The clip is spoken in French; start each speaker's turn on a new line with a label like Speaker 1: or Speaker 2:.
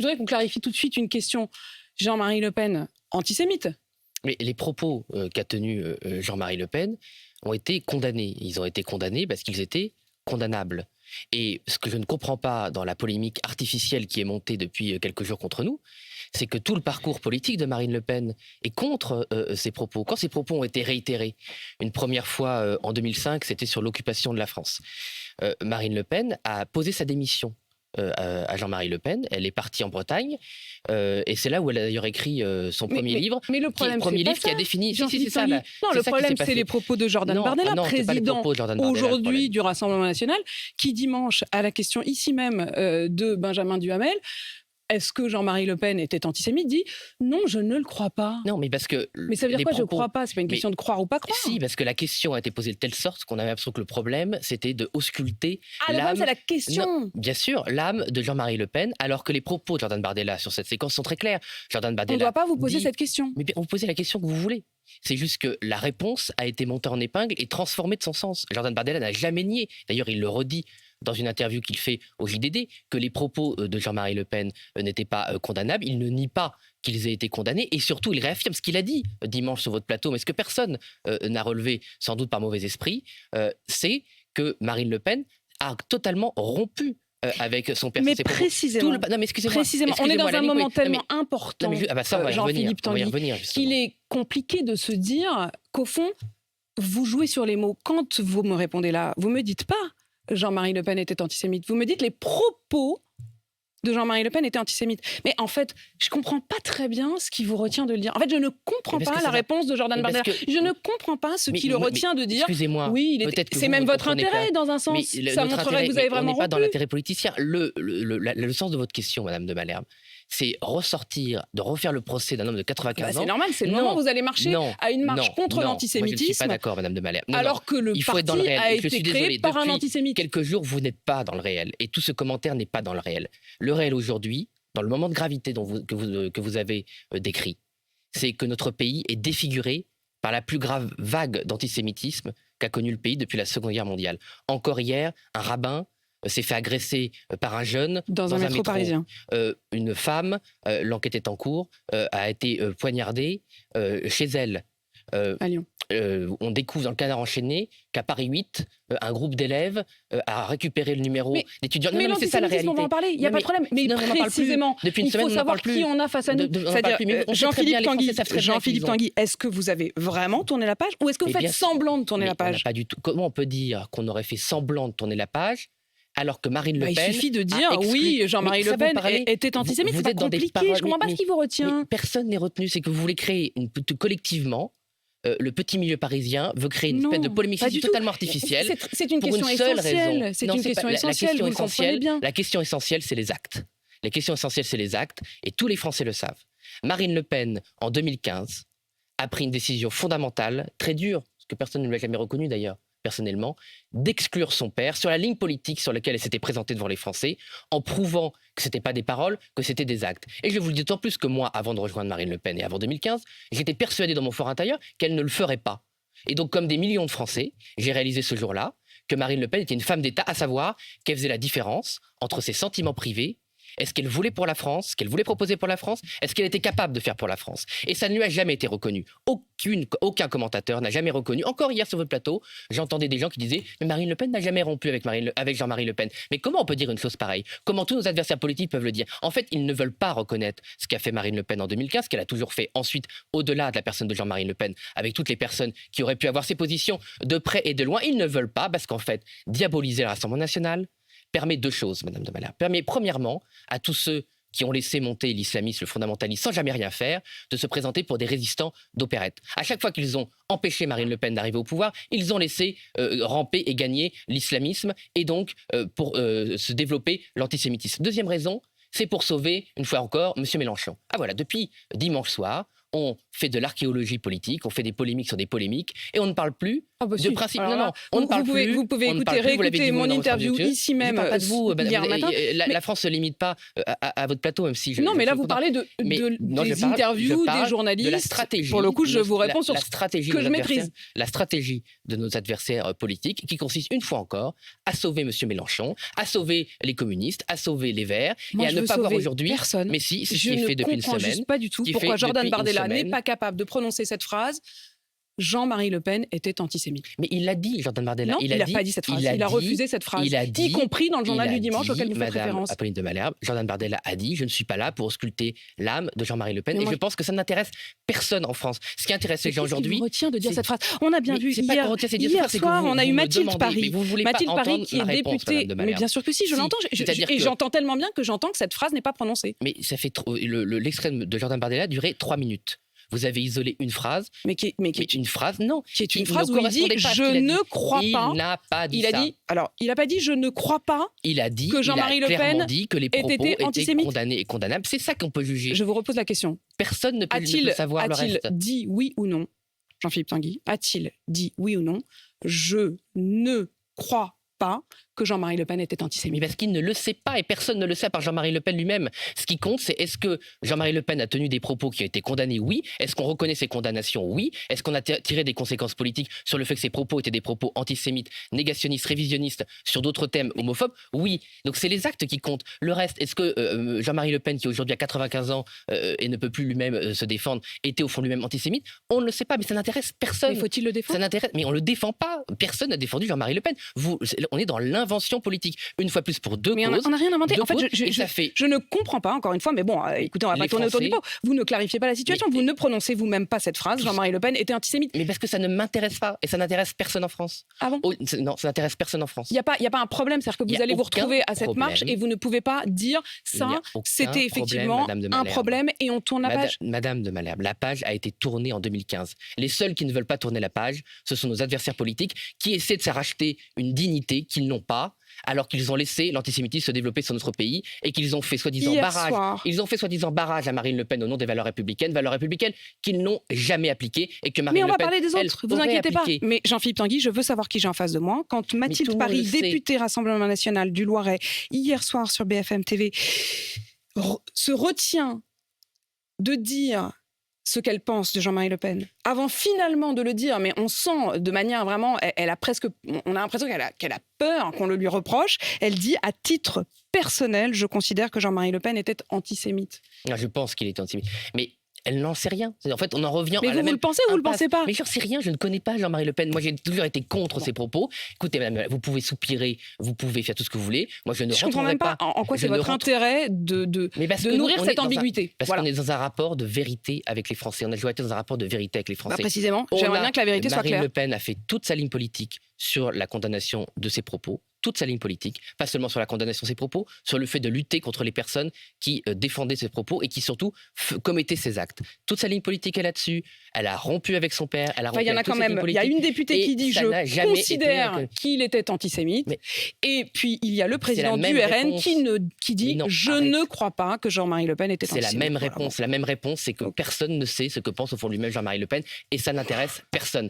Speaker 1: Je voudrais qu'on clarifie tout de suite une question. Jean-Marie Le Pen, antisémite?
Speaker 2: Mais les propos qu'a tenus Jean-Marie Le Pen ont été condamnés. Ils ont été condamnés parce qu'ils étaient condamnables. Et ce que je ne comprends pas dans la polémique artificielle qui est montée depuis quelques jours contre nous, c'est que tout le parcours politique de Marine Le Pen est contre ces propos. Quand ces propos ont été réitérés, une première fois en 2005, c'était sur l'occupation de la France. Marine Le Pen a posé sa démission à Jean-Marie Le Pen. Elle est partie en Bretagne et c'est là où elle a d'ailleurs écrit son premier livre.
Speaker 1: Mais le problème,
Speaker 2: premier
Speaker 1: c'est pas
Speaker 2: livre qui a défini.
Speaker 1: Non, le problème, c'est les propos de Jordan Bardella, président aujourd'hui du Rassemblement national, qui dimanche, à la question ici même de Benjamin Duhamel, est-ce que Jean-Marie Le Pen était antisémite, dit non, je ne le crois pas.
Speaker 2: Non, mais parce que.
Speaker 1: Mais ça veut dire quoi, je ne crois pas? C'est pas une question de croire ou pas croire.
Speaker 2: Si, parce que la question a été posée de telle sorte qu'on avait l'impression que le problème, c'était de ausculter
Speaker 1: l'âme. C'est la question.
Speaker 2: Non, bien sûr, l'âme de Jean-Marie Le Pen, alors que les propos de Jordan Bardella sur cette séquence sont très clairs. Jordan Bardella.
Speaker 1: On ne doit pas vous poser cette question.
Speaker 2: Mais vous posez la question que vous voulez. C'est juste que la réponse a été montée en épingle et transformée de son sens. Jordan Bardella n'a jamais nié. D'ailleurs, il le redit dans une interview qu'il fait au JDD, que les propos de Jean-Marie Le Pen n'étaient pas condamnables. Il ne nie pas qu'ils aient été condamnés et surtout, il réaffirme ce qu'il a dit dimanche sur votre plateau, mais ce que personne n'a relevé, sans doute par mauvais esprit, c'est que Marine Le Pen a totalement rompu avec son père.
Speaker 1: Mais précisément, on est dans un moment tellement important, Jean-Philippe Tanguy, qu'il est compliqué de se dire qu'au fond, vous jouez sur les mots. Quand vous me répondez là, vous ne me dites pas Jean-Marie Le Pen était antisémite. Vous me dites les propos de Jean-Marie Le Pen étaient antisémites. Mais en fait, je ne comprends pas très bien ce qui vous retient de le dire. En fait, je ne comprends pas la réponse de Jordan Bardella. Je ne comprends pas ce qui le retient de dire.
Speaker 2: Excusez-moi.
Speaker 1: Oui, c'est même votre intérêt dans un sens. Ça montrerait que vous avez vraiment rompu.
Speaker 2: On n'est pas dans l'intérêt politicien. Le sens de votre question, Madame de Malherbe, c'est de refaire le procès d'un homme de 95 ans.
Speaker 1: C'est normal, c'est le moment où vous allez marcher à une marche contre l'antisémitisme.
Speaker 2: Je ne suis pas d'accord, Madame de Malherbe.
Speaker 1: Alors que le parti a été créé par un antisémite.
Speaker 2: Quelques jours, vous n'êtes pas dans le réel. Et tout ce commentaire n'est pas dans le réel. Le réel aujourd'hui, dans le moment de gravité que vous avez décrit, c'est que notre pays est défiguré par la plus grave vague d'antisémitisme qu'a connue le pays depuis la Seconde Guerre mondiale. Encore hier, un rabbin s'est fait agresser par un jeune
Speaker 1: dans un métro parisien.
Speaker 2: Une femme, l'enquête est en cours, a été poignardée chez elle.
Speaker 1: À Lyon.
Speaker 2: On découvre dans le Canard enchaîné qu'à Paris 8, un groupe d'élèves a récupéré le numéro d'étudiants.
Speaker 1: Mais c'est ça la réalité. On va en parler, il n'y a pas de problème. Mais précisément, il faut savoir qui on a face à nous. C'est-à-dire, Jean-Philippe Tanguy, est-ce que vous avez vraiment tourné la page ou est-ce que vous faites semblant de tourner la page?
Speaker 2: Pas du tout. Comment on peut dire qu'on aurait fait semblant de tourner la page alors que Marine Le Pen...
Speaker 1: Il suffit de dire, oui, Jean-Marie Le Pen était antisémite, c'est pas compliqué, je ne comprends pas ce qui vous retient.
Speaker 2: Personne n'est retenu, c'est que vous voulez créer collectivement... le petit milieu parisien veut créer une espèce de polémique totalement artificielle.
Speaker 1: C'est une question essentielle. C'est une question essentielle, vous le comprenez bien.
Speaker 2: La question essentielle, c'est les actes. La question essentielle, c'est les actes, et tous les Français le savent. Marine Le Pen, en 2015, a pris une décision fondamentale, très dure, parce que personne ne lui a jamais reconnu d'ailleurs, personnellement, d'exclure son père sur la ligne politique sur laquelle elle s'était présentée devant les Français, en prouvant que ce n'était pas des paroles, que c'était des actes. Et je vous le dis d'autant plus que moi, avant de rejoindre Marine Le Pen et avant 2015, j'étais persuadé dans mon fort intérieur qu'elle ne le ferait pas. Et donc, comme des millions de Français, j'ai réalisé ce jour-là que Marine Le Pen était une femme d'État, à savoir qu'elle faisait la différence entre ses sentiments privés. Est-ce qu'elle voulait pour la France, ce qu'elle voulait proposer pour la France, est-ce qu'elle était capable de faire pour la France? Et ça ne lui a jamais été reconnu. Aucun commentateur n'a jamais reconnu. Encore hier sur votre plateau, j'entendais des gens qui disaient « Mais Marine Le Pen n'a jamais rompu avec Jean-Marie Le Pen ». Mais comment on peut dire une chose pareille? Comment tous nos adversaires politiques peuvent le dire? En fait, ils ne veulent pas reconnaître ce qu'a fait Marine Le Pen en 2015, ce qu'elle a toujours fait ensuite, au-delà de la personne de Jean-Marie Le Pen, avec toutes les personnes qui auraient pu avoir ces positions de près et de loin. Ils ne veulent pas parce qu'en fait, diaboliser le Rassemblement national permet deux choses, Madame de Malherbe. Permet premièrement à tous ceux qui ont laissé monter l'islamisme, le fondamentalisme, sans jamais rien faire, de se présenter pour des résistants d'opérette. À chaque fois qu'ils ont empêché Marine Le Pen d'arriver au pouvoir, ils ont laissé ramper et gagner l'islamisme et donc pour se développer l'antisémitisme. Deuxième raison, c'est pour sauver, une fois encore, M. Mélenchon. Ah voilà, depuis dimanche soir, on fait de l'archéologie politique, on fait des polémiques sur des polémiques, et on ne parle plus de principe. Non, on ne parle plus.
Speaker 1: Vous pouvez réécouter mon interview ici même.
Speaker 2: Pas de vous.
Speaker 1: Hier matin.
Speaker 2: La France ne se limite pas à votre plateau, même si.
Speaker 1: Non, mais là, vous parlez des interviews des journalistes.
Speaker 2: De la stratégie.
Speaker 1: Pour le coup, je vous réponds sur ce que je maîtrise.
Speaker 2: La stratégie de nos adversaires politiques, qui consiste une fois encore à sauver M. Mélenchon, à sauver les communistes, à sauver les Verts, et à ne pas voir aujourd'hui.
Speaker 1: Personne.
Speaker 2: Mais si, c'est ce qu'il fait depuis une semaine.
Speaker 1: Je ne comprends juste pas du tout pourquoi Jordan Bardella n'est pas capable de prononcer cette phrase. Jean-Marie Le Pen était antisémite.
Speaker 2: Mais il l'a dit, Jordan Bardella.
Speaker 1: Non, il n'a pas dit cette phrase. Il a refusé cette phrase, y compris dans le journal du dimanche auquel vous faites référence.
Speaker 2: Apolline de Malherbe, Jordan Bardella a dit « Je ne suis pas là pour ausculter l'âme de Jean-Marie Le Pen ». Et je pense que ça n'intéresse personne en France. Ce qui intéresse les gens aujourd'hui...
Speaker 1: Qu'est-ce qui vous retient de dire cette phrase? On a bien vu hier soir, on a eu Mathilde Paris. Mathilde Paris qui est députée... Mais bien sûr que si, je l'entends. Et j'entends tellement bien que j'entends que cette phrase n'est pas prononcée.
Speaker 2: Mais ça fait l'extrait de Jordan Bardella durait 3 minutes. Vous avez isolé une phrase,
Speaker 1: mais qui est
Speaker 2: une phrase, non,
Speaker 1: qui est une phrase où il dit je ne crois pas.
Speaker 2: Il n'a pas dit ça.
Speaker 1: Il n'a pas dit je ne crois pas.
Speaker 2: Il a dit
Speaker 1: que Jean-Marie Le Pen
Speaker 2: dit que les propos étaient condamnés et condamnables. C'est ça qu'on peut juger.
Speaker 1: Je vous repose la question.
Speaker 2: Personne ne peut savoir le reste.
Speaker 1: A-t-il dit oui ou non, Jean-Philippe Tanguy, a-t-il dit oui ou non, je ne crois pas que Jean-Marie Le Pen était antisémite?
Speaker 2: Mais parce qu'il ne le sait pas, et personne ne le sait à part Jean-Marie Le Pen lui-même. Ce qui compte, c'est est-ce que Jean-Marie Le Pen a tenu des propos qui ont été condamnés? Oui. Est-ce qu'on reconnaît ces condamnations? Oui. Est-ce qu'on a tiré des conséquences politiques sur le fait que ces propos étaient des propos antisémites, négationnistes, révisionnistes, sur d'autres thèmes homophobes? Oui. Donc c'est les actes qui comptent. Le reste, est-ce que Jean-Marie Le Pen, qui aujourd'hui a 95 ans et ne peut plus lui-même se défendre, était au fond lui-même antisémite? On ne le sait pas, mais ça n'intéresse personne.
Speaker 1: Mais faut-il le défendre?
Speaker 2: Mais on ne le défend pas. Personne n'a défendu Jean-Marie Le Pen. On est dans l'invention politique. Une fois plus pour deux causes.
Speaker 1: On n'a rien inventé. En fait, je ne comprends pas, encore une fois, mais bon, écoutez, on va pas tourner autour du pot. Vous ne clarifiez pas la situation. Vous ne prononcez vous-même pas cette phrase. Jean-Marie Le Pen était antisémite.
Speaker 2: Mais parce que ça ne m'intéresse pas. Et ça n'intéresse personne en France.
Speaker 1: Ah bon?
Speaker 2: Non, ça n'intéresse personne en France.
Speaker 1: Il n'y a pas un problème. C'est-à-dire que vous allez vous retrouver à cette marche et vous ne pouvez pas dire ça, c'était effectivement un problème et on tourne la page.
Speaker 2: Madame de Malherbe, la page a été tournée en 2015. Les seuls qui ne veulent pas tourner la page, ce sont nos adversaires politiques qui essaient de s'arracher une dignité qu'ils n'ont pas, alors qu'ils ont laissé l'antisémitisme se développer sur notre pays et qu'ils ont fait soi-disant barrage. Ils ont fait soi-disant barrage à Marine Le Pen au nom des valeurs républicaines qu'ils n'ont jamais appliquées et que Marine Le Pen.
Speaker 1: Mais on va parler des autres, vous inquiétez pas. Mais Jean-Philippe Tanguy, je veux savoir qui j'ai en face de moi. Quand Mathilde Paris, députée Rassemblement National du Loiret, hier soir sur BFM TV, se retient de dire ce qu'elle pense de Jean-Marie Le Pen, avant finalement de le dire, mais on sent de manière vraiment, on a l'impression qu'elle a peur qu'on le lui reproche, elle dit à titre personnel, je considère que Jean-Marie Le Pen était antisémite.
Speaker 2: Je pense qu'il était antisémite, mais elle n'en sait rien. En fait, on en revient
Speaker 1: à la même... Mais vous le pensez ou vous le pensez pas?
Speaker 2: Mais je ne sais rien, je ne connais pas Jean-Marie Le Pen. Moi, j'ai toujours été contre ses propos. Écoutez, madame, vous pouvez soupirer, vous pouvez faire tout ce que vous voulez. Moi, je ne comprends même pas
Speaker 1: en quoi c'est votre intérêt de nourrir cette ambiguïté.
Speaker 2: Parce qu'on est dans un rapport de vérité avec les Français. On a toujours été dans un rapport de vérité avec les Français.
Speaker 1: Précisément, j'aimerais bien que la vérité soit claire.
Speaker 2: Marine Le Pen a fait toute sa ligne politique sur la condamnation de ses propos, toute sa ligne politique, pas seulement sur la condamnation de ses propos, sur le fait de lutter contre les personnes qui défendaient ses propos et qui surtout commettaient ces actes. Toute sa ligne politique est là-dessus. Elle a rompu avec son père. Elle a rompu avec toute sa ligne politique.
Speaker 1: Il y a une députée qui dit je considère qu'il était antisémite. Et puis il y a le président du RN qui dit je ne crois pas que Jean-Marie Le Pen était antisémite.
Speaker 2: C'est la même réponse. La même réponse, c'est que personne ne sait ce que pense au fond de lui-même Jean-Marie Le Pen et ça n'intéresse personne.